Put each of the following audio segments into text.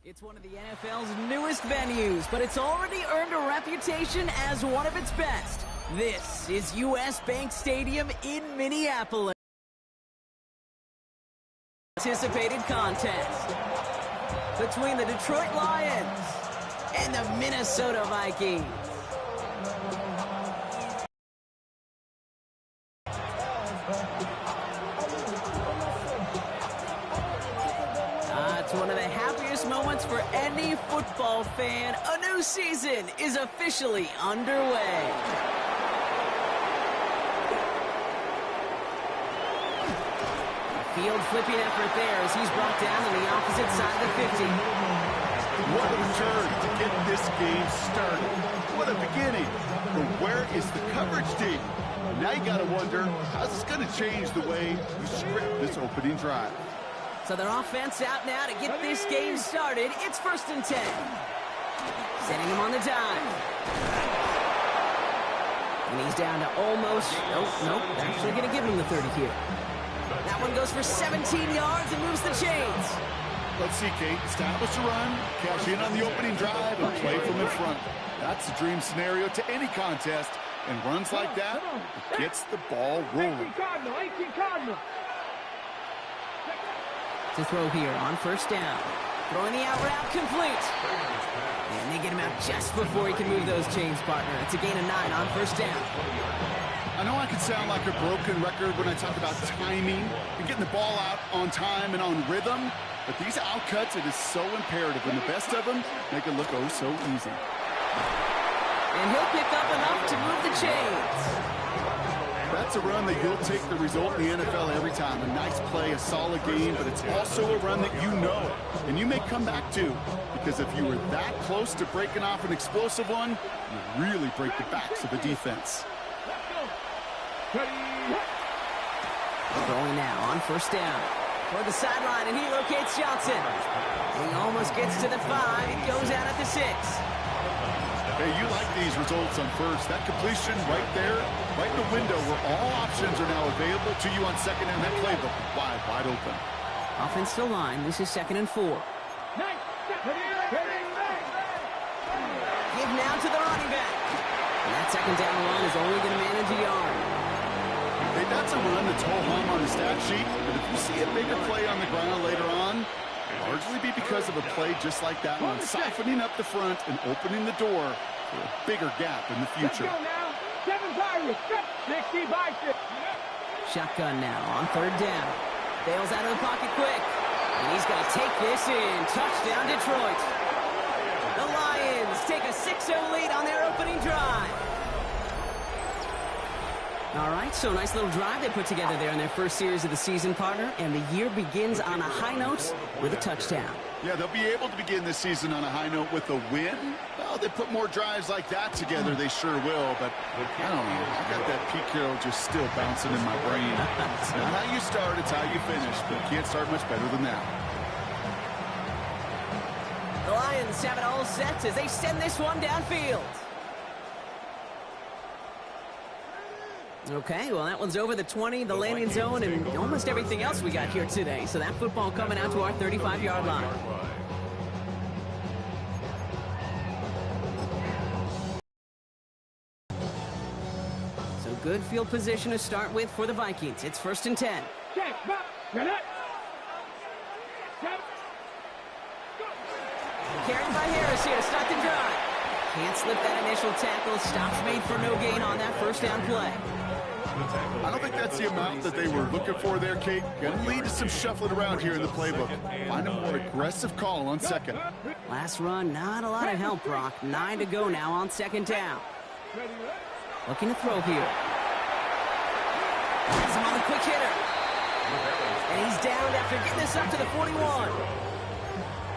It's one of the NFL's newest venues, but it's already earned a reputation as one of its best. This is U.S. Bank Stadium in Minneapolis. Anticipated contest between the Detroit Lions and the Minnesota Vikings. It's one of the happiest moments for any football fan. A new season is officially underway. Field flipping effort there as he's brought down on the opposite side of the 50. What a return to get this game started. What a beginning. But where is the coverage team? Now you got to wonder, how's this going to change the way you script this opening drive? So their offense out now to get this game started. It's 1st and 10. Setting him on the dive. And he's down to almost... Nope. They're actually going to give him the 30 here. That one goes for 17 yards and moves the chains. Let's see, Kate. Establish a run, cash in on the opening drive, and play from in front. That's the dream scenario to any contest. And runs like that, it gets the ball rolling. To throw here on 1st down. Throwing the out route complete. And they get him out just before he can move those chains, partner. It's a gain of 9 on 1st down. I know I can sound like a broken record when I talk about timing and getting the ball out on time and on rhythm, but these outcuts, it is so imperative, and the best of them make it look oh so easy. And he'll pick up enough to move the chains. That's a run that you'll take the result in the NFL every time. A nice play, a solid game, but it's also a run that you know, and you may come back to, because if you were that close to breaking off an explosive one, you really break the backs of the defense. Throwing now on 1st down. Toward the sideline, and he locates Johnson. And he almost gets to the 5. It goes out at the 6. Hey, you like these results on 1st. That completion right there, right in the window where all options are now available to you on 2nd and that playbook wide open. Offensive line, this is 2nd and 4. Give now to the running back. And that 2nd down run is only going to manage a yard. Hey, that's a run that's whole hung on the stat sheet, but if you see a bigger play on the ground later on, it'll largely be because of a play just like that one, softening up the front and opening the door for a bigger gap in the future. Shotgun now on 3rd down. Bails out of the pocket quick. And he's going to take this in. Touchdown, Detroit. The Lions take a 6-0 lead on their opening drive. All right, so a nice little drive they put together there in their first series of the season, partner, and the year begins on a high note with a touchdown. Yeah, they'll be able to begin this season on a high note with a win. Well, they put more drives like that together, they sure will, but I don't know. I got that Pete Carroll just still bouncing in my brain. It's not how you start, it's how you finish, but you can't start much better than that. The Lions have it all set as they send this one downfield. Okay, well, that one's over the 20, the landing zone, and almost everything else we got here today. So that football coming out to our 35-yard line. So good field position to start with for the Vikings. It's 1st and 10. Carried by Harris here to start the drive. Can't slip that initial tackle. Stops made for no gain on that 1st down play. I don't think that's the amount that they were looking for there, Kate. Going to lead to some shuffling around here in the playbook. Find a more aggressive call on 2nd. Last run, not a lot of help, Brock. 9 to go now on 2nd down. Looking to throw here. Has him on the quick hitter. And he's down after getting this up to the 41.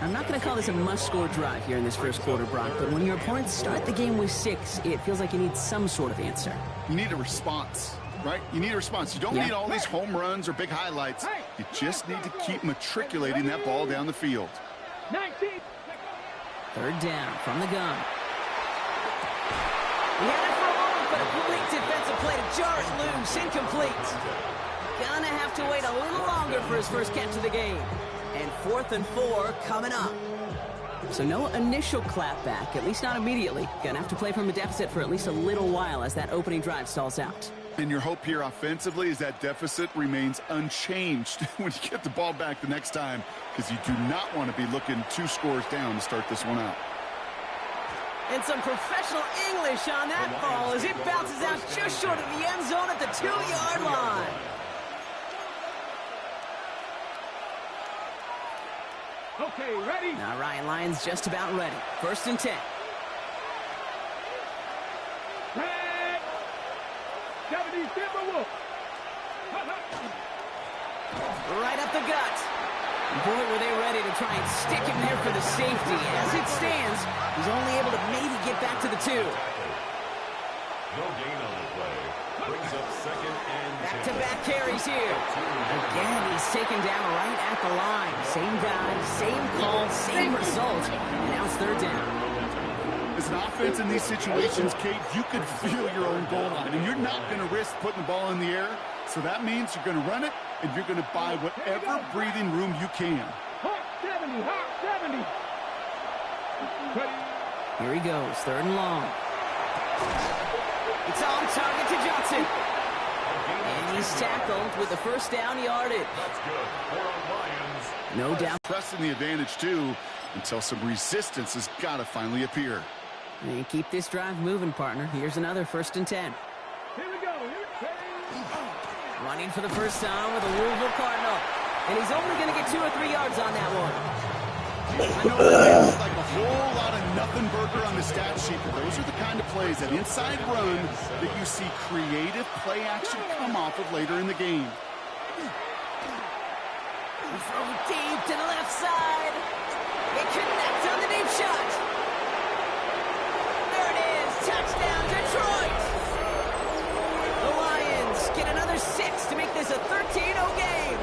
I'm not going to call this a must-score drive here in this first quarter, Brock, but when your opponents start the game with 6, it feels like you need some sort of answer. You need a response, right? You need a response. You don't need all these home runs or big highlights. You just need to keep matriculating that ball down the field. 3rd down from the gun. He had it for a moment, but a great defensive play to jar it loose. Incomplete. Gonna have to wait a little longer for his first catch of the game. And 4th and 4 coming up. So no initial clap back, at least not immediately. Gonna have to play from a deficit for at least a little while as that opening drive stalls out. And your hope here offensively is that deficit remains unchanged when you get the ball back the next time, because you do not want to be looking 2 scores down to start this one out. And some professional English on that ball as it bounces out just short of the end zone at the 2-yard line. Okay, ready? All right, Lions just about ready. 1st and 10. 70 Timberwolf. Right up the gut. Boy, were they ready to try and stick him there for the safety. As it stands, he's only able to maybe get back to the 2. No gain on the play. Brings up 2nd and 10. Back-to-back carries here. Again, he's taken down right at the line. Same guy, same call, same result. And now it's 3rd down. As an offense in these situations, Kate, you could feel your own goal line, and you're not going to risk putting the ball in the air. So that means you're going to run it, and you're going to buy whatever breathing room you can. Hawk 70, Hawk 70. Here he goes, 3rd and long. It's on target to Johnson. And he's tackled with the 1st down yardage. That's good for the Lions. No doubt. Pressing the advantage, too, until some resistance has got to finally appear. And keep this drive moving, partner. Here's another 1st and 10. Here we go. Running for the first time with a Louisville Cardinal. And he's only going to get 2 or 3 yards on that one. I know that looks like a whole lot of nothing burger on the stat sheet, but those are the kind of plays, that inside run, that you see creative play action come off of later in the game. Throw deep to the left side. It connects on the deep shot. There it is. Touchdown, Detroit. The Lions get another 6 to make this a 13-0 game.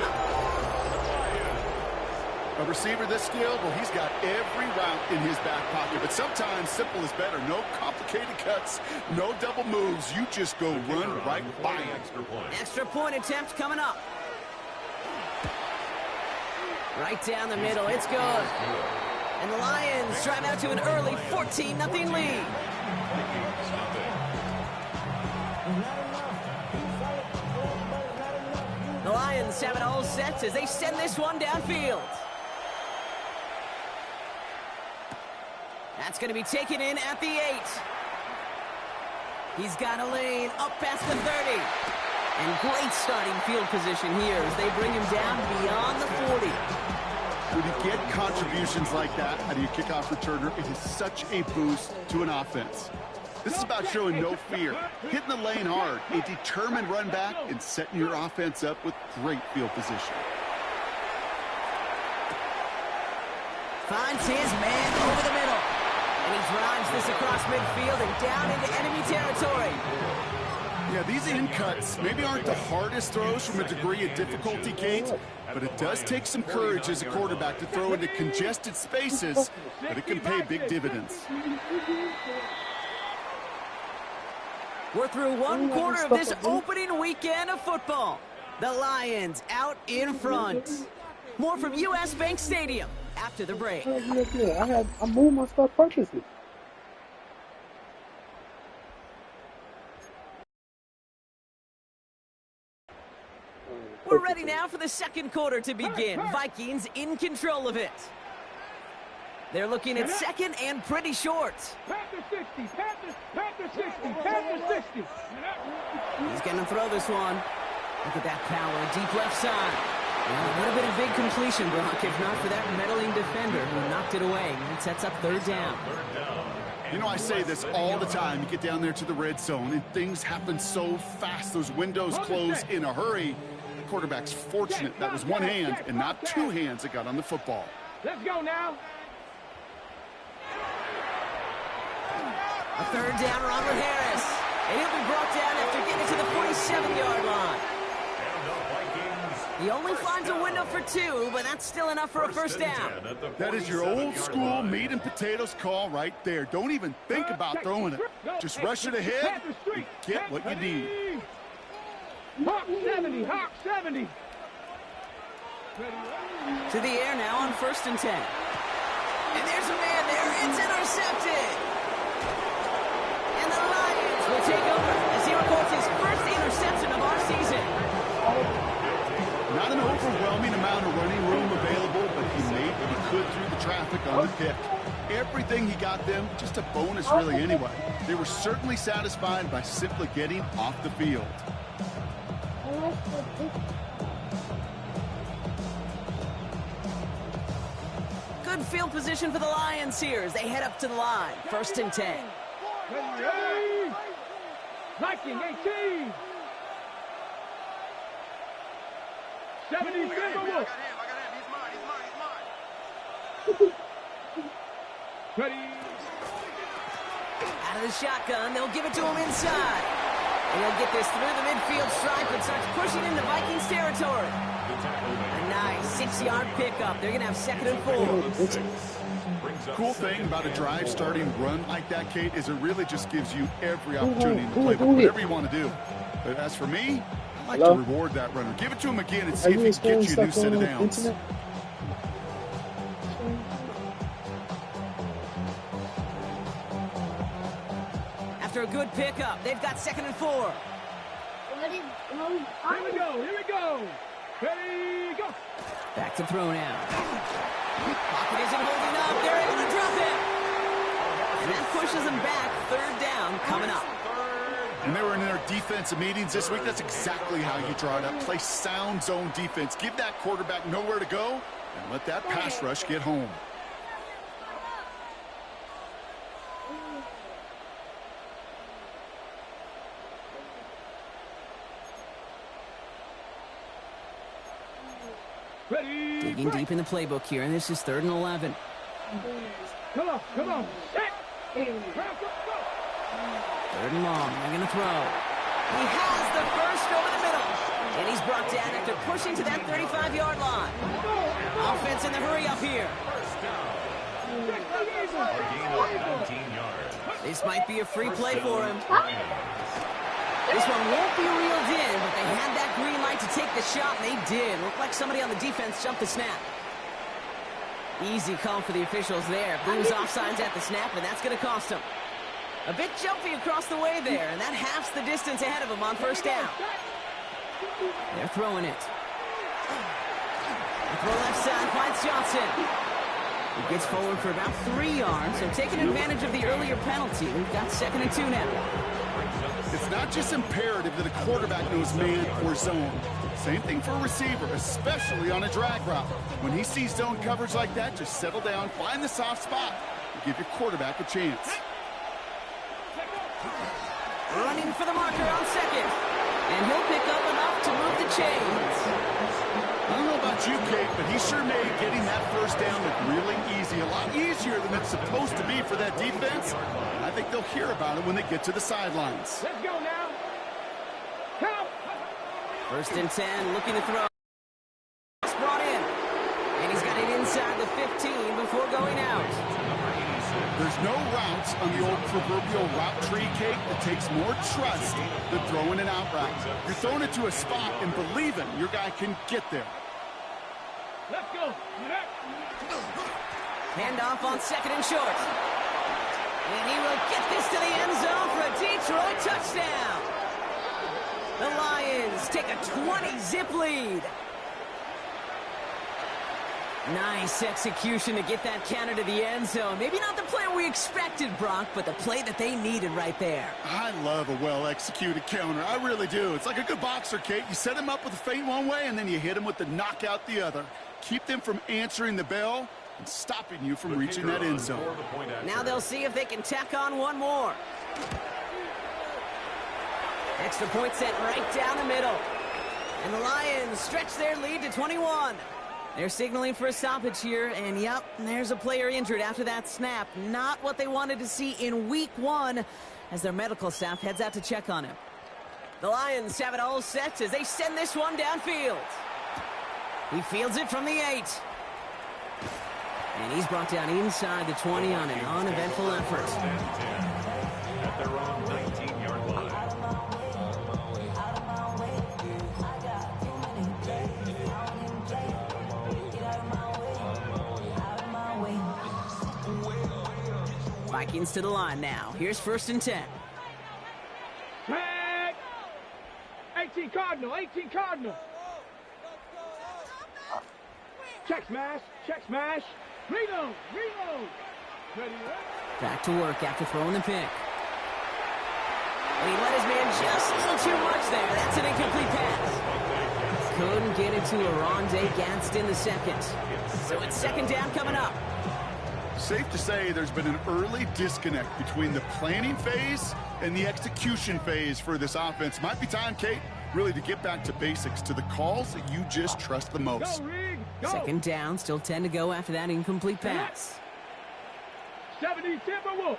A receiver this skilled, well, he's got every route in his back pocket, but sometimes simple is better. No complicated cuts, no double moves. You just go run right by him. Extra point attempt coming up. Right down the middle, it's good. And the Lions drive out to an early 14-0 lead. The Lions have it all set as they send this one downfield. That's going to be taken in at the 8. He's got a lane up past the 30. And great starting field position here as they bring him down beyond the 40. When you get contributions like that out of your kickoff returner, it is such a boost to an offense. This is about showing no fear, hitting the lane hard, a determined run back, and setting your offense up with great field position. Finds his man over the middle. And he drives this across midfield and down into enemy territory. Yeah, these in cuts maybe aren't the hardest throws from a degree of difficulty, Kate, but it does take some courage as a quarterback to throw into congested spaces, but it can pay big dividends. We're through 1 quarter of this opening weekend of football. The Lions out in front. More from U.S. Bank Stadium after the break. I moved my stuff purposely. We're ready now for the 2nd quarter to begin. Vikings in control of it. They're looking at 2nd and pretty short. Panther 60, Panther 60, Panther 60. He's going to throw this one. Look at that power, deep left side. Well, it would have been a big completion, Brock, if not for that meddling defender who knocked it away. It sets up 3rd down. You know, I say this all the time. You get down there to the red zone, and things happen so fast. Those windows close in a hurry. The quarterback's fortunate that was one hand and not 2 hands that got on the football. Let's go now. A 3rd down, Robert Harris. And he'll be brought down after getting to the 47-yard line. He only finds a window for 2, but that's still enough for a 1st down. That is your old school meat and potatoes call right there. Don't even think about throwing it. Just rush it ahead and get what you need. Hawk 70, Hawk 70. To the air now on 1st and 10. And there's a man there. It's intercepted. And the Lions will take over as he records his first interception of our season. Not an overwhelming amount of running room available, but he made what he could through the traffic on the pick. Everything he got them, just a bonus really anyway. They were certainly satisfied by simply getting off the field. Good field position for the Lions here as they head up to the line. 1st and 10. Viking 18. 77. Ready. Out of the shotgun, they'll give it to him inside. And he'll get this through the midfield stripe and starts pushing into Vikings territory. A nice 6-yard pickup. They're going to have 2nd and 4. Cool thing about a drive starting run like that, Kate, is it really just gives you every opportunity to play whatever you want to do. But as for me, I like to reward that runner. Give it to him again and see if he can get you a new set of downs. After a good pickup, they've got 2nd and 4. Here we go. Ready, go. Back to throw now. Pocket isn't holding up. They're able to drop it. And that pushes them back. 3rd down coming up. When they were in their defensive meetings this week, that's exactly how you draw it up. Play sound zone defense. Give that quarterback nowhere to go and let that pass rush get home. Ready. Digging deep in the playbook here, and this is 3rd and 11. Come on. Set. 3rd and long. They're going to throw. He has the first over the middle. And he's brought down after pushing to that 35-yard line. Offense in the hurry up here. This might be a free play for him. This one won't be reeled in, but they had that green light to take the shot, and they did. Looked like somebody on the defense jumped the snap. Easy call for the officials there. Blues offsides at the snap, and that's going to cost them. A bit jumpy across the way there, and that halves the distance ahead of them on 1st down. They're throwing it. The throw left side finds Johnson. He gets forward for about 3 yards, so taking advantage of the earlier penalty. We've got 2nd and 2 now. It's not just imperative that a quarterback knows man or zone. Same thing for a receiver, especially on a drag route. When he sees zone coverage like that, just settle down, find the soft spot, and give your quarterback a chance. Running for the marker on 2nd. And he'll pick up enough to move the chains. I don't know about you, Kate, but he sure made getting that 1st down look really easy. A lot easier than it's supposed to be for that defense. And I think they'll hear about it when they get to the sidelines. Let's go now. Count. 1st and 10, looking to throw. Brought in. And he's got it inside the 15 before going out. There's no routes on the old proverbial route tree, Kate, that takes more trust than throwing an out route. You're throwing it to a spot and believing your guy can get there. Let's go. Handoff on 2nd and short. And he will get this to the end zone for a Detroit touchdown. The Lions take a 20-zip lead. Nice execution to get that counter to the end zone. Maybe not the play we expected, Brock, but the play that they needed right there. I love a well-executed counter. I really do. It's like a good boxer, Kate. You set him up with a feint one way, and then you hit him with the knockout the other. Keep them from answering the bell and stopping you from reaching that end zone. Now they'll see if they can tack on one more. Extra point sent right down the middle. And the Lions stretch their lead to 21. They're signaling for a stoppage here, and yep, there's a player injured after that snap. Not what they wanted to see in week 1 as their medical staff heads out to check on him. The Lions have it all set as they send this one downfield. He fields it from the 8. And he's brought down inside the 20 on an uneventful effort. At their own 19-yard line. Vikings to the line now. Here's 1st and 10. Tag. 18 Cardinal, 18 Cardinal. Check smash, check smash. Reload, reload. Ready, Back to work after throwing the pick. And he let his man just a little too much there. That's an incomplete pass. Couldn't get it to Arondé Gadsden the second. So it's 2nd down coming up. Safe to say there's been an early disconnect between the planning phase and the execution phase for this offense. Might be time, Kate, really to get back to basics, to the calls that you just trust the most. go, Rig, go. 2nd down, still 10 to go after that incomplete pass. 70 Timberwolves.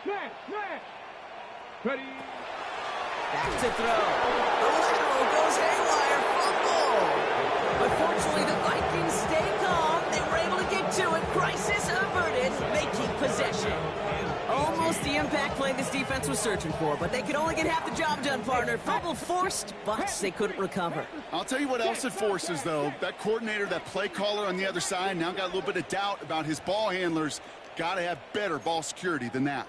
Smash, smash. Ready. Back to throw. Oh, goes haywire. Fumble. But fortunately, the Vikings stay calm. They were able to get to it. Crisis averted. They keep possession. Almost the impact play this defense was searching for, but they could only get half the job done, partner. Fumble forced, but they couldn't recover. I'll tell you what else it forces, though. That coordinator, that play caller on the other side, now got a little bit of doubt about his ball handlers. Got to have better ball security than that.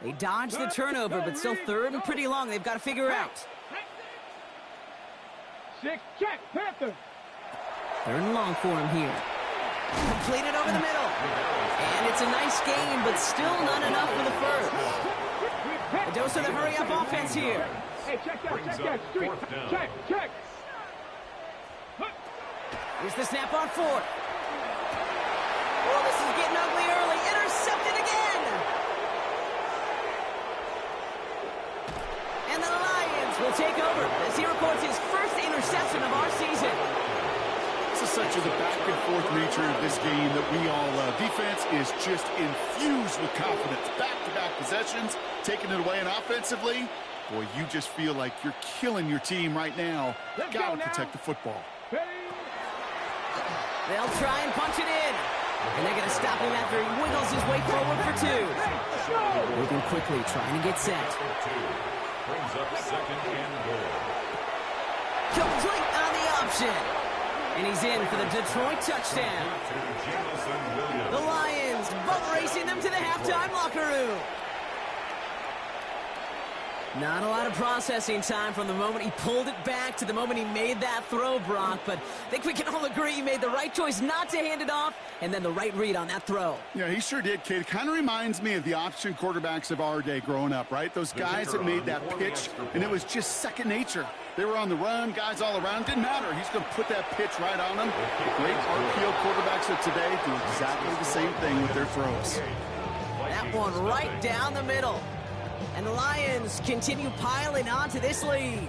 They dodged the turnover, but still 3rd and pretty long. They've got to figure out. 6, check, Panther. 3rd and long for him here. Completed over the middle. And it's a nice game, but still not enough for the first. A dose of the hurry-up offense here. Hey, check that, street. Check. Here's the snap on 4th. Oh, this is getting ugly early. Intercepted again. And the Lions will take over as he records his first interception of our season. This is such the back-and-forth nature of this game that we all love. Defense is just infused with confidence. Back-to-back possessions, taking it away, and offensively, boy, you just feel like you're killing your team right now. Got to protect the football. They'll try and punch it in. And they're going to stop him after he wiggles his way forward for 2. Moving quickly, trying to get set. Brings up 2nd and goal. Complete on the option. And he's in for the Detroit touchdown. The Lions boat racing them to the halftime locker room. Not a lot of processing time from the moment he pulled it back to the moment he made that throw, Brock. But I think we can all agree he made the right choice not to hand it off, and then the right read on that throw. Yeah, he sure did, Kate. It kind of reminds me of the option quarterbacks of our day growing up, right? Those guys that made that pitch, and it was just second nature. They were on the run, guys all around. Didn't matter. He's going to put that pitch right on them. Great RPO quarterbacks of today do exactly the same thing with their throws. That one right down the middle. And the Lions continue piling onto this lead.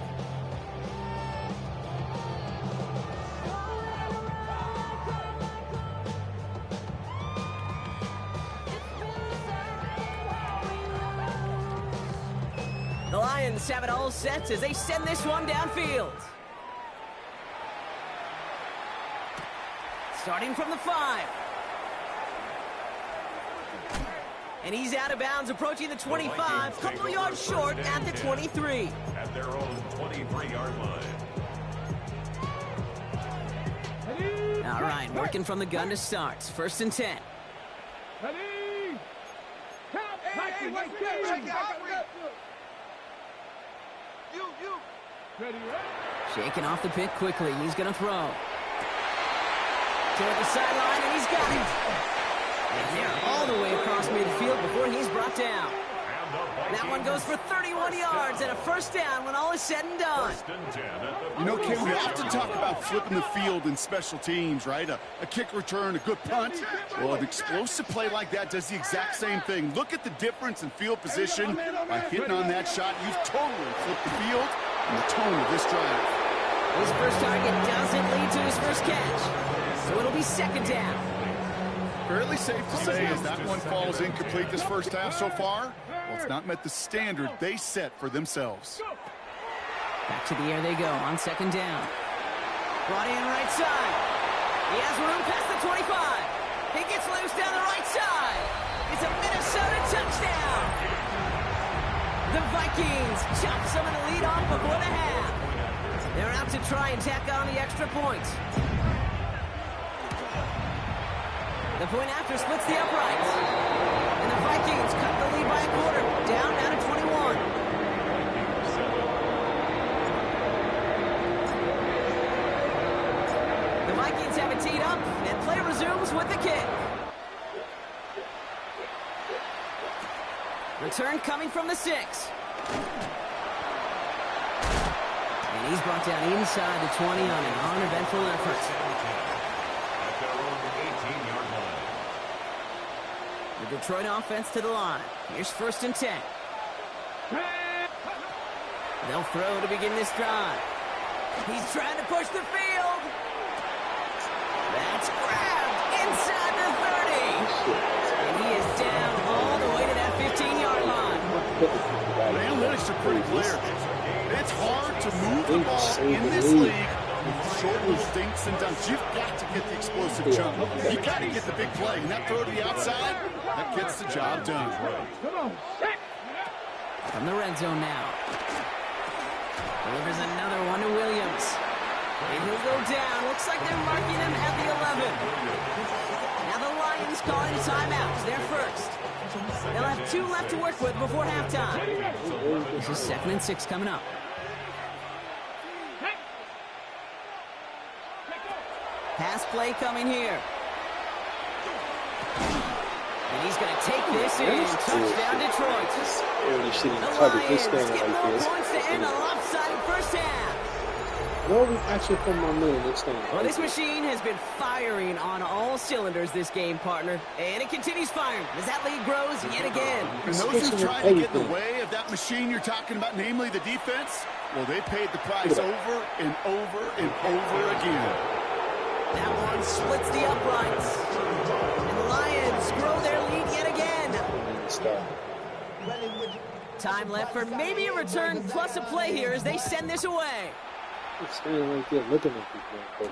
The Lions have it all set as they send this one downfield. Starting from the 5. And he's out of bounds, approaching the 25, couple yards short at the 23. At their own 23-yard line. All right, working from the gun to start. 1st and 10. Ready. Ready. Shaking off the pick quickly. He's going to throw. Toward the sideline, and he's got it. And they're all the way across midfield before he's brought down. That one goes for 31 yards and a 1st down when all is said and done. You know, Kim, we often talk about flipping the field in special teams, right? A kick return, a good punt. Well, an explosive play like that does the exact same thing. Look at the difference in field position. By hitting on that shot, you've totally flipped the field and the tone of this drive. His first target doesn't lead to his first catch, so it'll be 2nd down. Fairly safe to say as that one falls incomplete this first half so far. Well, it's not met the standard they set for themselves. Back to the air they go on 2nd down. Brought in right side. He has room past the 25. He gets loose down the right side. It's a Minnesota touchdown. The Vikings chop some of the lead off before the half. They're out to try and tack on the extra point. The point after splits the uprights. And the Vikings cut the lead by a quarter. Down now to 21. The Vikings have it teed up, and play resumes with the kick. Return coming from the 6. And he's brought down inside the 20 on an uneventful effort. At their own 18-yard line. The Detroit offense to the line. Here's 1st and 10. They'll throw to begin this drive. He's trying to push the field. That's grabbed inside the 30. And he is down all the way to that 15-yard line. The analytics are pretty clear. It's hard to move the ball in this league with short little dinks and dunks. You've got to get the explosive jump. You've got to get the big play. And that throw to the outside, that gets the job done. From the red zone now. Delivers another one to Williams. And he'll go down. Looks like they're marking him at the 11. Now the Lions calling a timeout. They're first. They'll have 2 left to work with before halftime. This is 2nd and 6 coming up. Pass play coming here. And he's going to take this in. Touchdown Detroit. The Lions get more points to end a lopsided first half. No reaction from my man this time. Well, this machine has been firing on all cylinders this game, partner. And it continues firing as that lead grows yet again. And those who try to get in the way of that machine you're talking about, namely the defense, well, they paid the price over and over and over again. That one splits the uprights. And the Lions grow their lead yet again. Time left for maybe a return plus a play here as they send this away. Standing right there looking at people.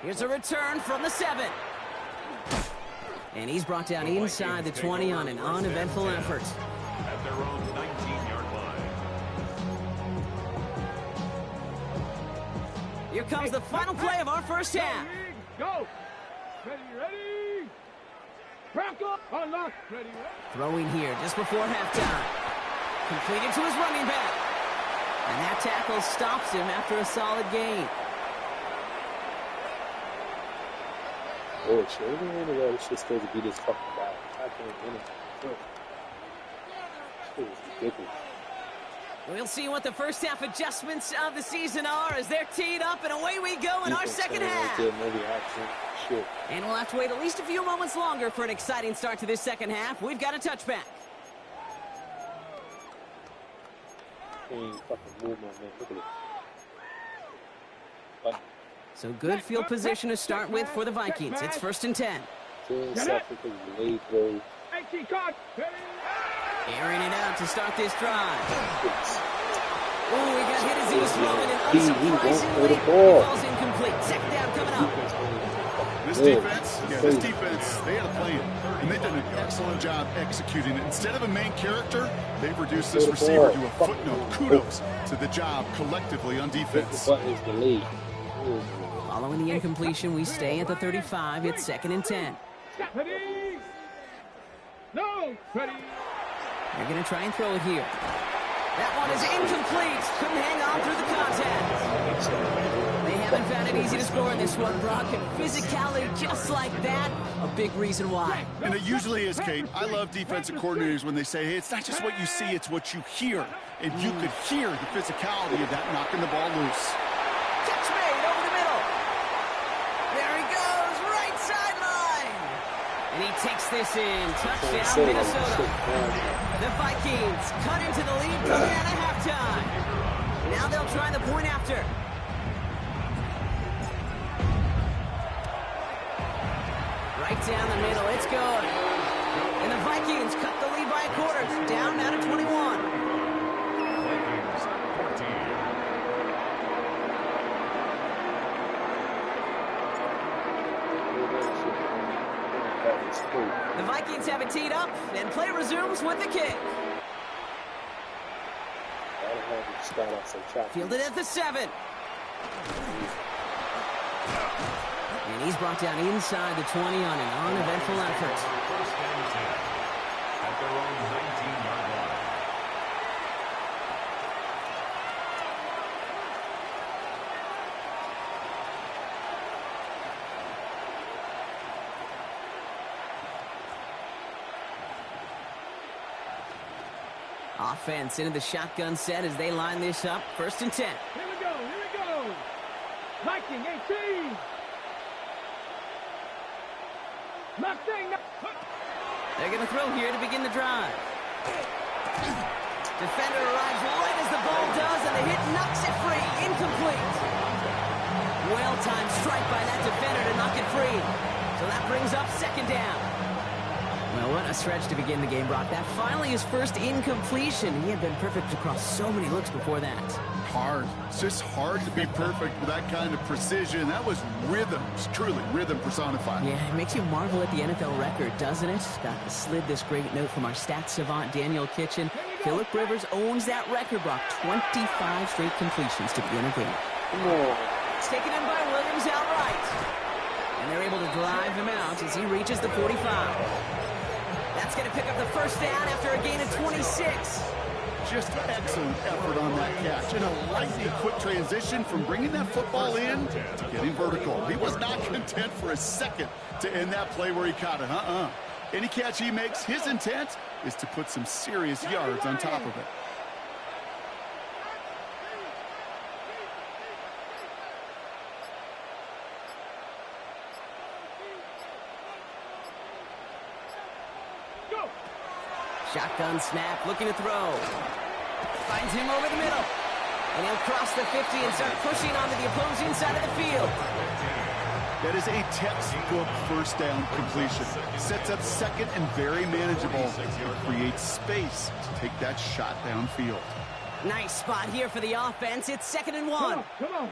Here's a return from the 7. And he's brought down inside the 20 on an uneventful effort. At their own 19-yard line. Here comes the final play of our first half. Go! Ready! Crack up! Unlock! Ready! Throwing here just before halftime. Completed to his running back. And that tackle stops him after a solid gain. Oh, sure. Anyway, it's just supposed to be this fucking bad. I can't win it. It was ridiculous. We'll see what the first half adjustments of the season are as they're teed up, and away we go in our second half. And we'll have to wait at least a few moments longer for an exciting start to this second half. We've got a touchback. So good field position to start with for the Vikings. It's 1st and 10. Airing it out to start this drive. Oh, he got hit as he was throwing, and unsurprisingly, he falls incomplete. Second down coming up. This defense, they had a plan, and they've done an excellent job executing it. Instead of a main character, they've reduced this receiver to a footnote. Kudos to the job collectively on defense. Following the incompletion, we stay at the 35. It's 2nd and 10. Ready! No! Ready! They're going to try and throw it here. That one is incomplete. Couldn't hang on through the contact. They haven't found it easy to score in this one, Brock. And physicality just like that, a big reason why. And it usually is, Kate. I love defensive coordinators when they say, hey, it's not just what you see, it's what you hear. And you could hear the physicality of that knocking the ball loose. Catch made over the middle. There he goes, right sideline. And he takes this in. Touchdown, Minnesota. The Vikings cut into the lead coming out of halftime. Now they'll try the point after. Right down the middle, it's good. And the Vikings cut the lead by a quarter. Down now to 21. Vikings 14. The Vikings have it teed up, and play resumes with the kick. Fielded at the 7. And he's brought down inside the 20 on an uneventful effort. First and 10 at their own 19-yard line. Offense into the shotgun set as they line this up. First and 10. Here we go, here we go. Viking 18. Mustang. They're going to throw here to begin the drive. Defender arrives right as the ball does, and the hit knocks it free. Incomplete. Well-timed strike by that defender to knock it free. So that brings up second down. Well, what a stretch to begin the game, Brock. That finally his first incompletion. He had been perfect across so many looks before that. Hard. It's just hard to be perfect with that kind of precision. That was rhythm. It's truly rhythm personified. Yeah, it makes you marvel at the NFL record, doesn't it? Slid this great note from our stats savant, Daniel Kitchen. Phillip Rivers owns that record, Brock. 25 straight completions to begin a game. It's taken in by Williams outright. And they're able to drive him out as he reaches the 45. That's going to pick up the first down after a gain of 26. Just excellent effort on that catch. And a lightning quick transition from bringing that football in to getting vertical. He was not content for a second to end that play where he caught it. Any catch he makes, his intent is to put some serious yards on top of it. Shotgun snap, looking to throw. Finds him over the middle. And he'll cross the 50 and start pushing onto the opposing side of the field. That is a textbook first down completion. Sets up second and very manageable. Creates space to take that shot downfield. Nice spot here for the offense. It's 2nd and 1. Come on.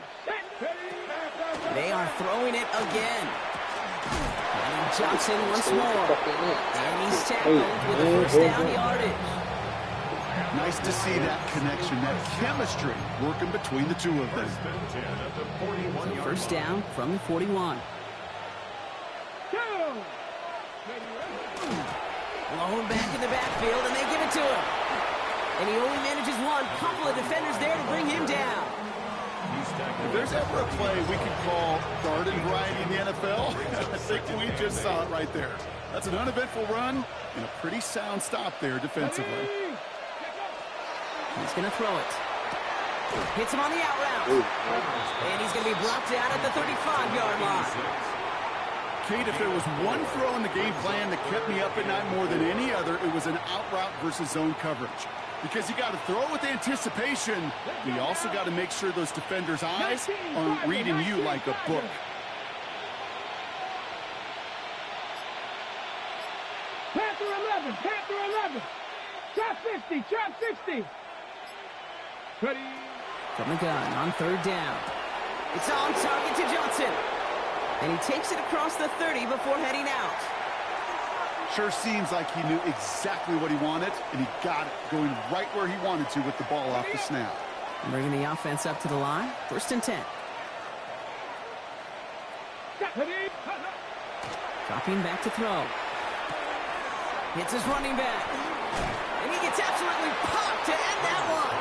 They are throwing it again. And Johnson once more. And he's tackled with a first down yardage. Nice to see that connection, that chemistry working between the two of them. So first down from the 41. Blown back in the backfield, and they give it to him. And he only manages one. Couple of defenders there to bring him down. If there's ever a play we could call garden variety in the NFL, I think we just saw it right there. That's an uneventful run and a pretty sound stop there defensively. He's going to throw it. Hits him on the out route. And he's going to be brought down at the 35-yard line. Kate, if there was one throw in the game plan that kept me up at night more than any other, it was an out route versus zone coverage. Because you got to throw with anticipation, but you also got to make sure those defenders' eyes aren't reading you like a book. Panther 11, Panther 11. Trap 50, trap 60. Ready. From the gun on third down. It's on target to Johnson. And he takes it across the 30 before heading out. Sure seems like he knew exactly what he wanted, and he got it, going right where he wanted to with the ball off the snap. Bringing the offense up to the line. First and 10. Dropping back to throw. Hits his running back. And he gets absolutely popped to end that one.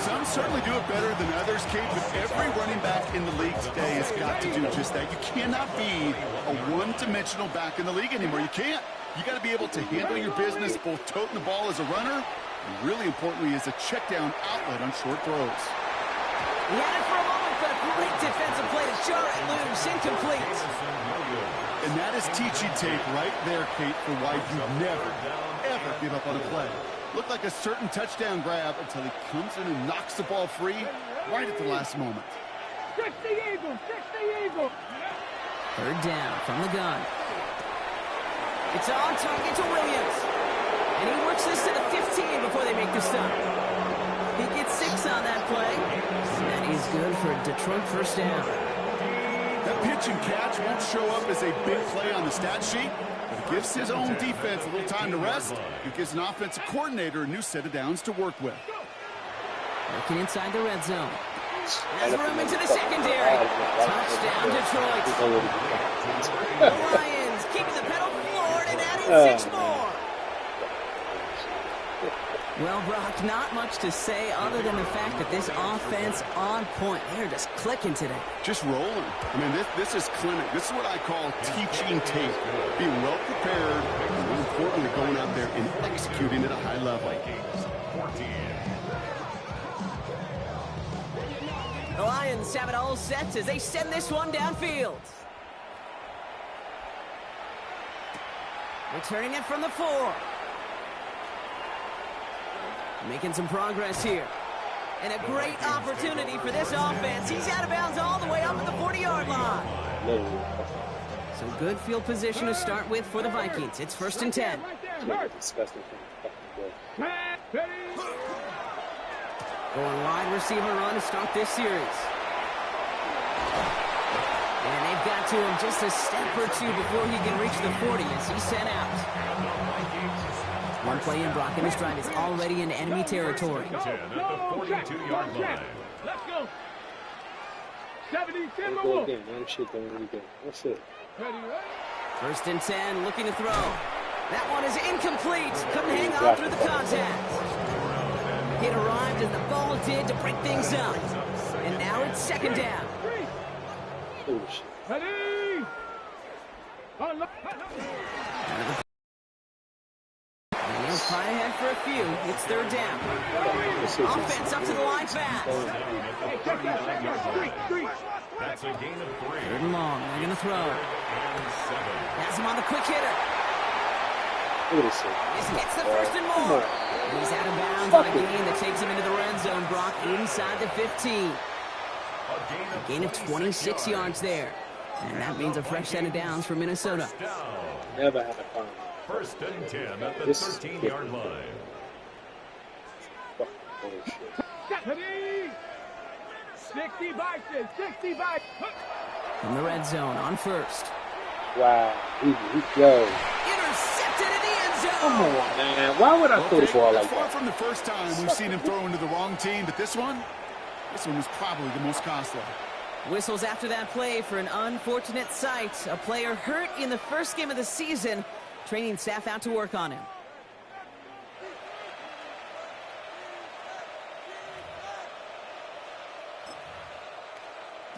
Some certainly do it better than others, Kate, but every running back in the league today has got to do just that. You cannot be a one-dimensional back in the league anymore. You can't. You got to be able to handle your business, both toting the ball as a runner, and really importantly as a check-down outlet on short throws. He had it for a moment, but a great defensive play to jar it loose, incomplete. And that is teaching tape right there, Kate, for why you never, ever give up on a play. Looked like a certain touchdown grab until he comes in and knocks the ball free right at the last moment. 60 Eagle, 60 Eagle. Third down from the gun. It's on target to Williams. And he works this to the 15 before they make the stop. He gets 6 on that play. And he's good for a Detroit first down. That pitch and catch won't show up as a big play on the stat sheet, but it gives his own defense a little time to rest. It gives an offensive coordinator a new set of downs to work with. Working inside the red zone. Has room into the secondary. Touchdown, Detroit. The Lions keeping the pedal forward and adding 6 more. Well, Brock, not much to say other than the fact that this offense on point. They're just clicking today. Just rolling. I mean, this is clinic. This is what I call teaching tape. Being well prepared, and more importantly, going out there and executing at a high level. The Lions have it all set as they send this one downfield. Returning it from the 4. Making some progress here. And a great opportunity for this offense. He's out of bounds all the way up at the 40-yard line. So good field position to start with for the Vikings. It's 1st and 10. Going wide receiver run to start this series. And they've got to him just a step or 2 before he can reach the 40 as he's sent out. One play in, Brock, and his drive is already in enemy territory. At the 42-yard line. Let's go. 70, 10 Don't more. again, man. Shit, don't really go. That's it. Ready, ready? 1st and 10, looking to throw. That one is incomplete. Couldn't hang on through the contact. It arrived as the ball did to break things up. And now it's 2nd down. Oh, shit. Ready? And he'll try ahead for a few. It's 3rd down. Offense up to the line fast. Hey, check that. Street. That's a gain of 3. 3rd and long. They're going to throw. And 7. Has him on the quick hitter. Look at this shit. This hits the 1st and more. He's out of bounds on a gain that takes him into the red zone, Brock, inside the 15. A gain of 26 yards there. And that means a fresh set of downs for Minnesota. Never had a problem. 1st and 10 at the 13-yard line. Fucking bullshit. Ready? 60 by 60 by. From the red zone on 1st. Wow. Yo. Intercepted in the end zone. Come on, man. Why would I throw the ball like far that? from the first time we've seen him throw into the wrong team, but this one was probably the most costly. Whistles after that play for an unfortunate sight. A player hurt in the first game of the season. Training staff out to work on him.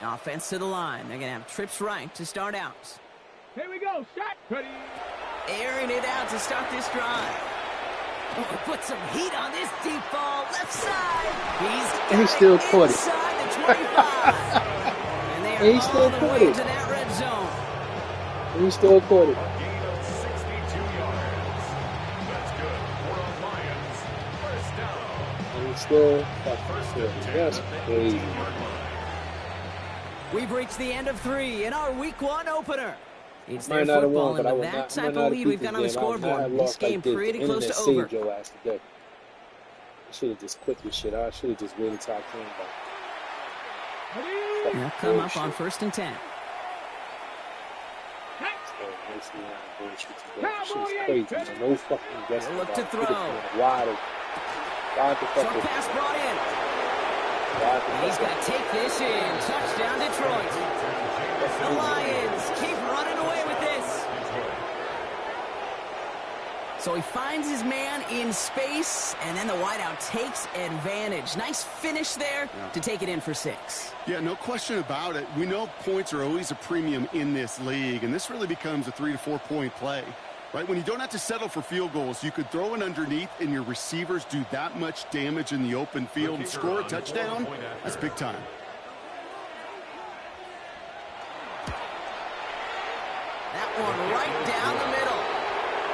Offense to the line. They're going to have trips right to start out. Here we go. Shot. Ready? Airing it out to start this drive. Oh, put some heat on this deep ball. Left side. And he still caught it. Inside the 25. And they are And he still all the caught way it. to that red zone. And he still caught it. Gain of 62 yards. That's good for the Lions. 1st down. And he still First fucking and caught 10 it. That's at the crazy. 18-yard line. We've reached the end of 3 in our Week 1 opener. It's their Might not have football, won, but I and would with that not. type of lead we've got on the scoreboard, this game pretty close to over. Saved your ass today. I should have just quit this shit. I should have just waited till I came back. Ready? They'll come up on 1st and 10. Shit is crazy. No fucking guessing. Look to throw. Wide the fuck Short open. pass brought in. Wide the And he's fuck going to take this in. Touchdown, Detroit. The Lions keep running away with this. So he finds his man in space, and then the wideout takes advantage. Nice finish there to take it in for 6. Yeah, no question about it. We know points are always a premium in this league, and this really becomes a 3 to 4 point play. Right, when you don't have to settle for field goals, you could throw it underneath and your receivers do that much damage in the open field and score a touchdown. That's big time. That one right down the middle.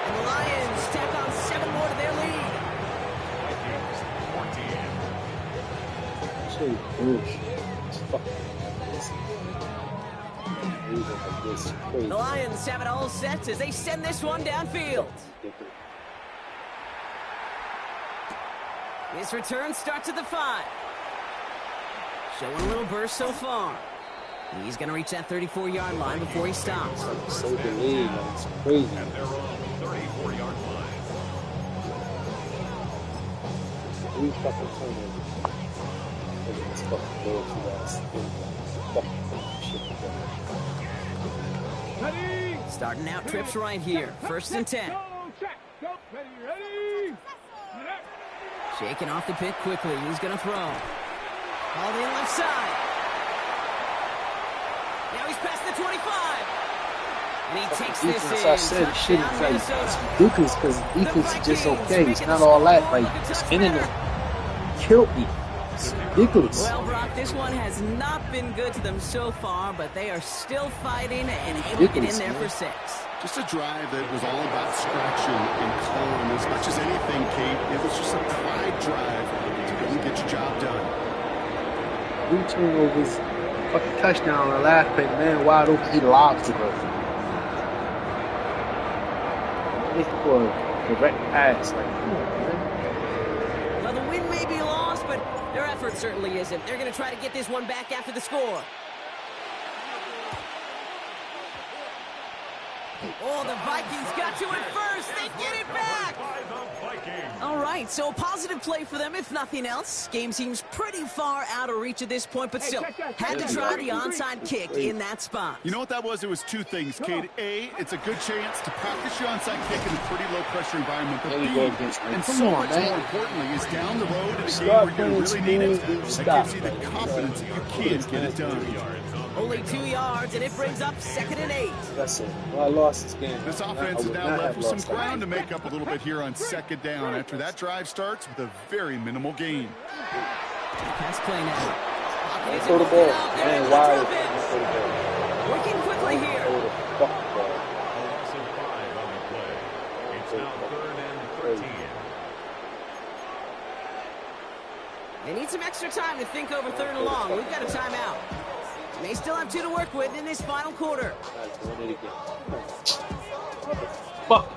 And the Lions tack on 7 more to their lead. shit. Bullshit. It's fucking like this. Crazy. The Lions have it all set as they send this one downfield. His return starts at the 5. Showing a little burst so far. He's going to reach that 34-yard line before he stops. So delayed, man. It's crazy. At their own 34-yard line. 3 fucking turnovers. It's fucking loyalty guys. Fucking shit together. Ready? Starting out trips right here. First and 10. Go, check. Go. Ready. Shaking off the pick quickly. He's going to throw. All in left side. Now he's past the 25. And he takes this Defense, in. I said shit is Touchdown, like Minnesota. it's ridiculous because defense is just okay. It's not all that. Like spinning it killed me. It's ridiculous. Well, Brock, this one has not been good to them so far, but they are still fighting and able to get in there for 6. Just a drive that was all about scratching and clawing. As much as anything, Kate, it was just a pride drive to go and get your job done. 3 turnovers, fucking touchdown on the last play. Man, wide open, he lobs it, bro. Looking for a direct pass. Like, come on, man. Well, the win may be lost, but their effort certainly isn't. They're going to try to get this one back after the score. Oh, the Vikings got to it first. They get it back. All right, so a positive play for them, if nothing else. Game seems pretty far out of reach at this point, but still, had to try the onside kick in that spot. You know what that was? It was 2 things, Kate. A, it's a good chance to practice your onside kick in a pretty low-pressure environment. But B, and so much more importantly, is down the road in a game where you really need it. That gives you the confidence that you can get it done. Only 2 yards, and it brings up 2nd and 8. That's it. Well, I lost this game. This offense is now left with some ground to make up a little bit here on 2nd down after that drive starts with a very minimal gain. Pass play now. Don't throw the ball. Man, wide. Working quickly here. Throw the fucking ball. Loss of 5 on the play. It's now 3rd and 13. They need some extra time to think over 3rd and long. We've got a timeout. They still have 2 to work with in this final quarter. Guys, win it again. Fuck.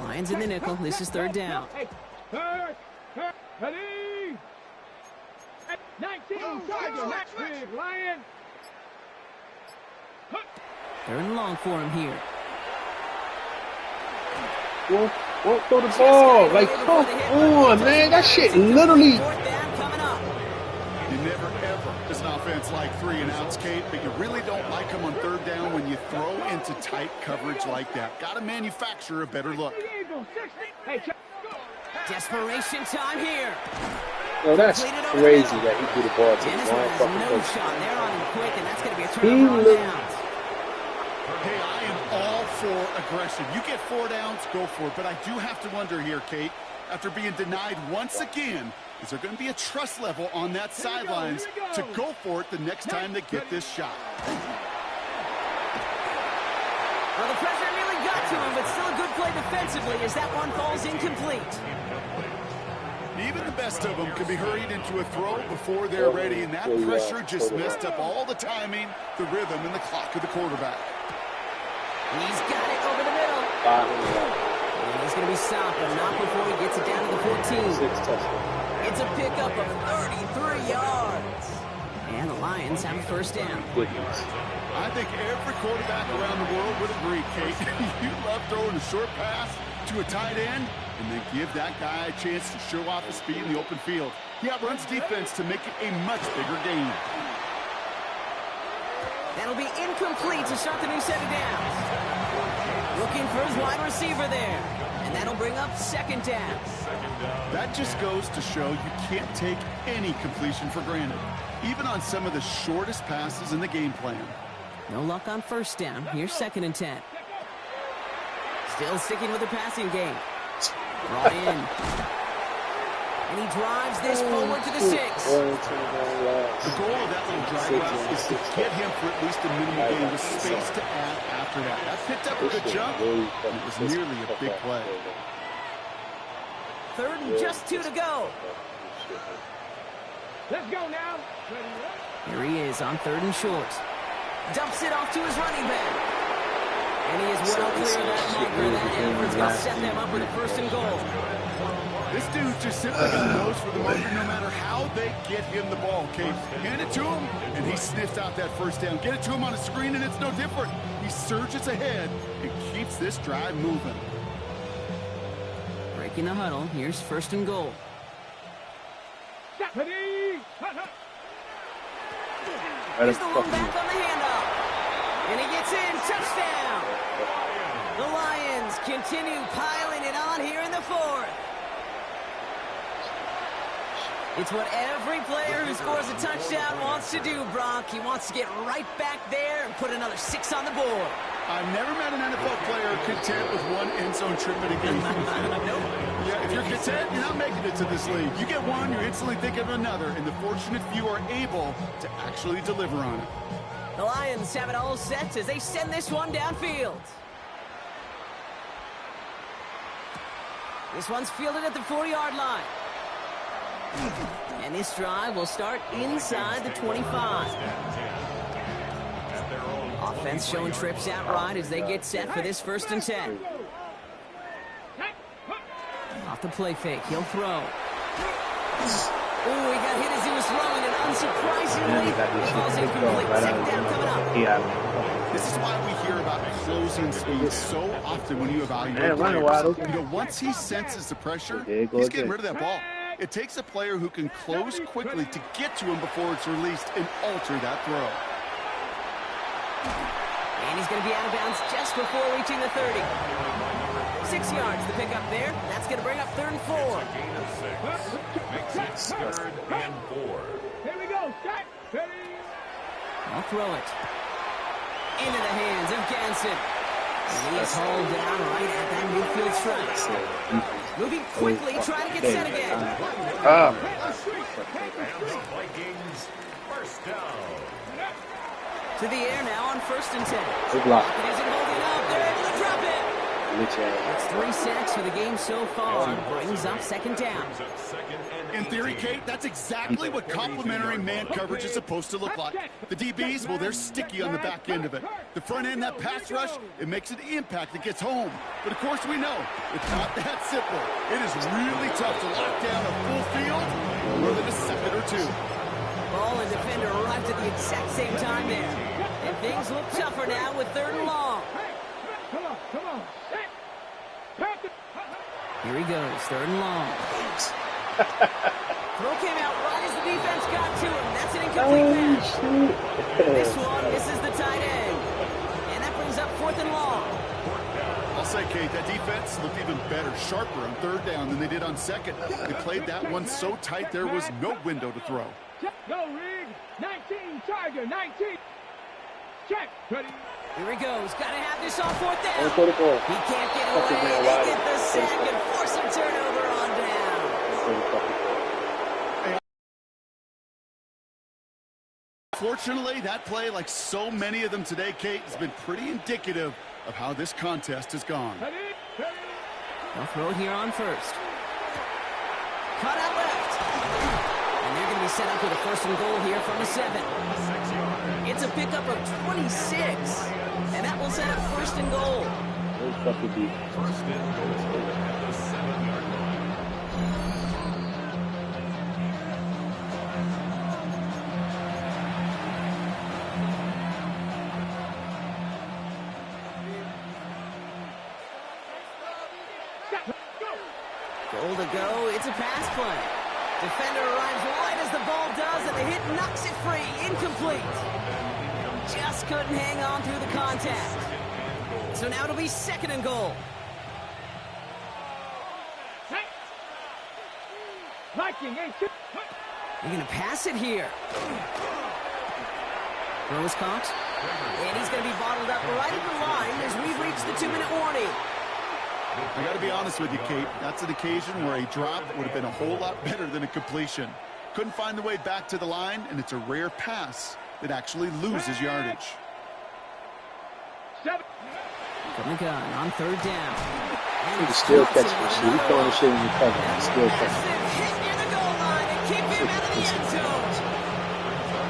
Lions in the nickel. This is 3rd down. Ready. 19, Sergeant, next big Lion. 3rd and long for him here. Won't throw the ball. Like, come on, man. That shit literally. 4th down coming up. You never, ever, as an offense, like 3 and outs, Kate, but you really don't like them on 3rd down when you throw into tight coverage like that. Got to manufacture a better look. Desperation time here. Yo, that's crazy that he threw the ball to And this one one has fucking no person. shot. They're on him quick, and that's going to be a He turnover on looked- downs. Hey, I am all for aggression. You get 4 downs, go for it. But I do have to wonder here, Kate, after being denied once again, is there going to be a trust level on that sidelines to go for it the next time they get this shot? Well, the pressure nearly got to him, but still a good play defensively as that one falls incomplete. Even the best of them can be hurried into a throw before they're ready, and that pressure just messed up all the timing, the rhythm, and the clock of the quarterback. He's got it over the middle. And he's going to be stopped, but not before he gets it down to the 14. 6 touchdowns. It's a pickup of 33 yards. And the Lions have a 1st down. Goodness. I think every quarterback around the world would agree, Kate. You love throwing a short pass to a tight end and then give that guy a chance to show off his speed in the open field. He outruns defense to make it a much bigger game. That'll be incomplete to start the new set of downs. Looking for his wide receiver there. And that'll bring up 2nd down. That just goes to show you can't take any completion for granted, even on some of the shortest passes in the game plan. No luck on 1st down. Here's 2nd and 10. Still sticking with the passing game. Brought in. And he drives this forward to the 6. The goal of that little drive route is to get him for at least a minimal gain with space to add after that. That picked up a good jump, and it was nearly a big play. 3rd and just 2 to go. Let's go now. Here he is on 3rd and short. Dumps it off to his running back. And he is well clear of that marker. That effort's going to set them up with a 1st and goal. This dude just simply got nose for the marker no matter how they get him the ball, Kate. Hand it to him, and he sniffs out that first down. Get it to him on a screen, and it's no different. He surges ahead and keeps this drive moving. Breaking the huddle. Here's 1st and goal. Here's the one back on the handoff. And he gets in. Touchdown. The Lions continue piling it on here in the 4th. It's what every player who scores a touchdown wants to do, Brock. He wants to get right back there and put another 6 on the board. I've never met an NFL player content with one end zone trip in a game. Yeah, if you're content, you're not making it to this league. You get one, you're instantly thinking of another, and the fortunate few are able to actually deliver on it. The Lions have it all set as they send this one downfield. This one's fielded at the 4-yard line. And this drive will start inside the 25. Offense showing trips out right as they get set for this 1st and 10. Off the play fake, he'll throw. Ooh, he got hit as he was throwing, and unsurprisingly, he falls incomplete. 2nd down coming up. This is why we hear about closing speed so often when you evaluate players. You know, once he senses the pressure, he's getting rid of that ball. It takes a player who can close quickly to get to him before it's released and alter that throw. And he's going to be out of bounds just before reaching the 30. 6 yards the pick up there. That's going to bring up 3rd and 4. Makes it 3rd and 4. Here we go. Set. Ready. I'll throw it. Into the hands of Ganson. And he is hauled down right at that midfield stripe. Moving quickly, trying to get set again. And the Vikings, 1st down. To the air now on 1st and 10. Good block. It isn't holding up. They're able to drop it. It's 3 sacks for the game so far. Brings up 2nd down. In theory, Kate, that's exactly what complementary man coverage is supposed to look like. The DBs, well, they're sticky on the back end of it. The front end, that pass rush, it makes an impact that gets home. But of course we know, it's not that simple. It is really tough to lock down a full field in more than a second or 2. Ball and defender arrived at the exact same time there. And things look tougher now with 3rd and long. Come on. Here he goes, 3rd and long. Throw came out right as the defense got to him. That's an incomplete pass. This one misses the tight end. And that brings up 4th and long. I'll say, Kate, that defense looked even better, sharper on 3rd down than they did on 2nd. They played that one so tight there was no window to throw. Go, Rig. 19, Tiger, 19. Check. Ready. Here he goes. Got to have this on 4th down. Protocol. He can't get away. They get the sack and force a turnover on down. Fortunately, that play, like so many of them today, Kate, has been pretty indicative of how this contest has gone. They'll throw it here on 1st. Cut out left. And they're going to be set up with a 1st and goal here from the 7. It's a pickup of 26. And that will set up 1st and goal. First and goal at the 7-yard line. Goal to go. It's a pass play. Defender arrives wide as the ball does, and the hit knocks it free. Incomplete. Just couldn't hang on through the contact. So now it'll be 2nd and goal. You're going to pass it here. Throws caught. And he's going to be bottled up right at the line as we've reached the 2-minute warning. I got to be honest with you, Kate. That's an occasion where a drop would have been a whole lot better than a completion. Couldn't find the way back to the line, and it's a rare pass that actually loses yardage. From the gun on 3rd down. And he's still catching the shit. He's throwing the shit in the cover. He's still catching it. Hit near the goal line and keep him out of the end zone.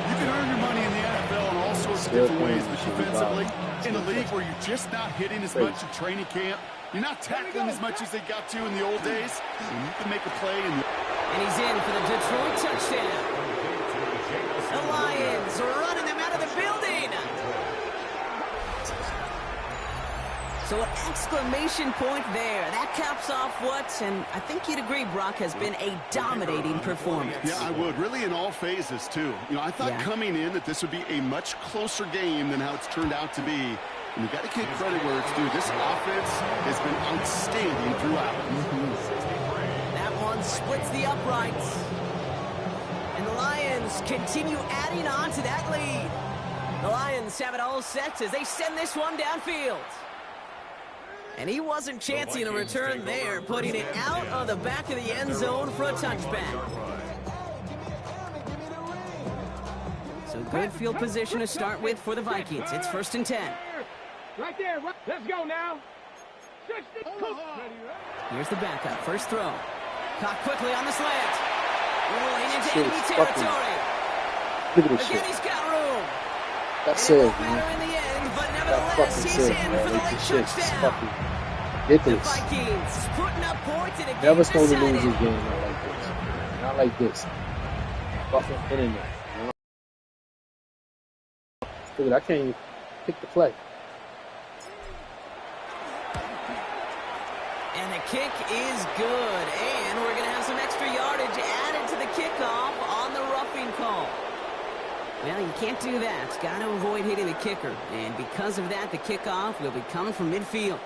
You can earn your money in the NFL in all sorts of different ways, but defensively, in a league where you're just not hitting as much in training camp, You're not tackling as much as they got to in the old days. You can make a play. And he's in for the Detroit touchdown. The Lions running them out of the building. So an exclamation point there. That caps off what, and I think you'd agree, Brock, has been a dominating performance. Yeah, I would. Really in all phases, too. You know, I thought coming in that this would be a much closer game than how it's turned out to be. And you got to give credit where it's due. This offense has been outstanding throughout. That one splits the uprights. And the Lions continue adding on to that lead. The Lions have it all set as they send this one downfield. And he wasn't chancing a return there, putting it out on the back of the end zone for a touchback. So good field position to start with for the Vikings. It's 1st and 10. Right there. Let's go now. Here's the backup. First throw. Caught quickly on the slant. Rolling into enemy territory. Look at this shit. Again, he's got room. That's It it, won't man. matter in the end, but That nevertheless, fucking he's sick, in man. for the Like, late this shit's touchdown. fucking The ridiculous. Vikings putting up points in a Never game supposed to lose decided. this game not like this. Not like this. Fucking internet. You know? Dude, I can't even pick the play. And the kick is good. And we're going to have some extra yardage added to the kickoff on the roughing call. Well, you can't do that. Got to avoid hitting the kicker. And because of that, the kickoff will be coming from midfield.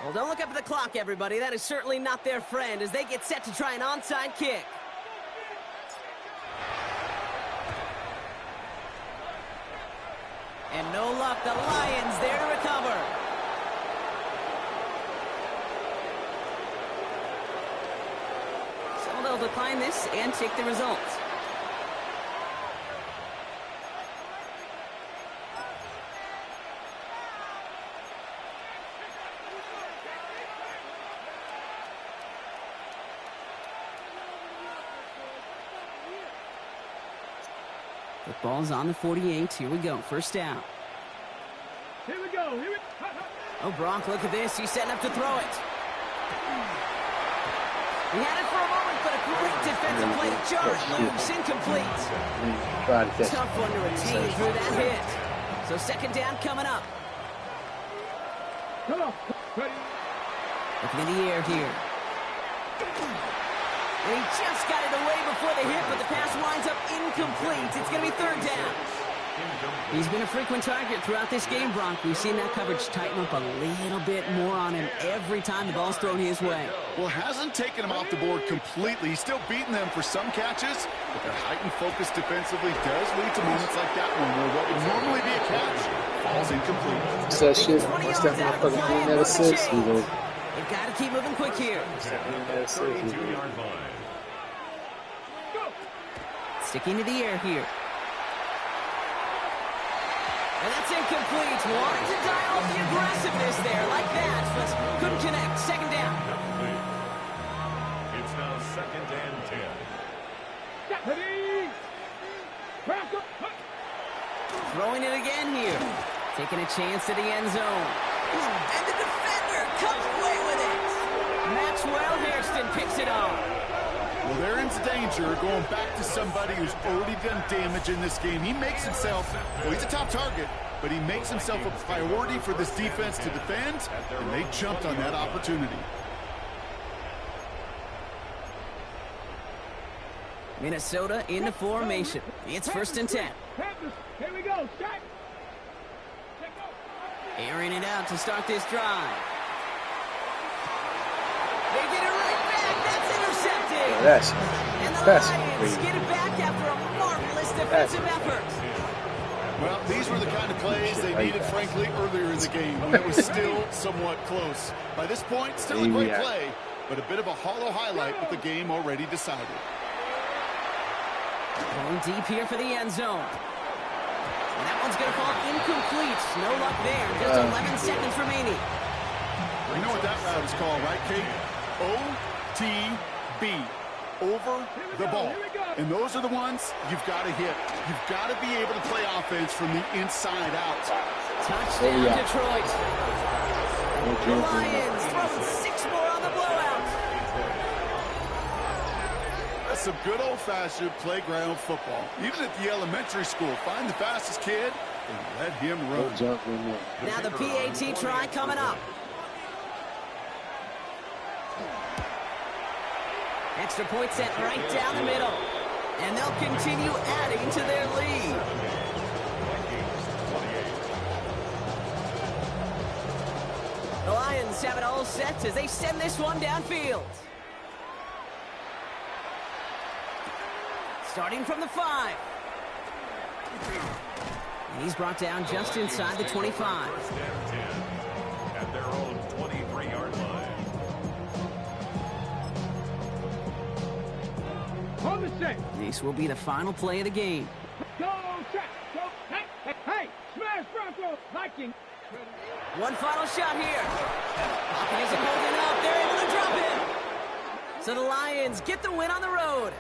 Well, don't look up at the clock, everybody. That is certainly not their friend as they get set to try an onside kick. And no luck, the Lions there to recover. So they'll decline this and take the results. The ball's on the 48. Here we go. First down. Here we go. Oh, Brock, look at this. He's setting up to throw it. He had it for a moment, but a great defensive play to charge loose. Incomplete. Tough one to retain through that hit. So 2nd down coming up. Come on. Looking in the air here. And he just got it away before the hit, but the pass winds up incomplete. It's going to be 3rd down. He's been a frequent target throughout this game, Brock. We've seen that coverage tighten up a little bit more on him every time the ball's thrown his way. Well, hasn't taken him off the board completely. He's still beating them for some catches, but their heightened focus defensively does lead to moments like that one where what would normally be a catch falls incomplete. That shit, once that motherfucker doing that assist, he's over. They've got to keep moving quick here. Sticking to the air here. And that's incomplete. Wanted to dial up the aggressiveness there like that, but couldn't connect. 2nd down. It's now 2nd and 10. Throwing it again here. Taking a chance at the end zone. And the defender comes away with it. Maxwell Hairston picks it off. Well, they're into danger going back to somebody who's already done damage in this game. He makes himself, well, he's a top target, but he makes himself a priority for this defense to defend, and they jumped on that opportunity. Minnesota into formation. It's 1st and 10. Here we go. Strike. Airing it out to start this drive. They get it right back. That's intercepted. And the Lions get it back after a marvelous defensive effort. Well, these were the kind of plays they needed, frankly, earlier in the game when it was still somewhat close. By this point, still a great play, but a bit of a hollow highlight with the game already decided. Going deep here for the end zone. And that one's going to fall incomplete. No luck there. Just 11 seconds remaining. You know what that route is called, right, Kate? over the ball. And those are the ones you've got to hit. You've got to be able to play offense from the inside out. Touchdown, Detroit. The Lions throwing 6 more on the blowout. That's some good old-fashioned playground football. Even at the elementary school, find the fastest kid and let him run. Now the PAT try coming up. Extra point set right down the middle. And they'll continue adding to their lead. The Lions have it all set as they send this one downfield. Starting from the 5. And he's brought down just inside the 25. First and 10 at their own 23-yard line. On the set. This will be the final play of the game. Go, set. Go, hey, smash Broncos. Viking. One final shot here. Pocket isn't holding up. They're able to drop it. So the Lions get the win on the road.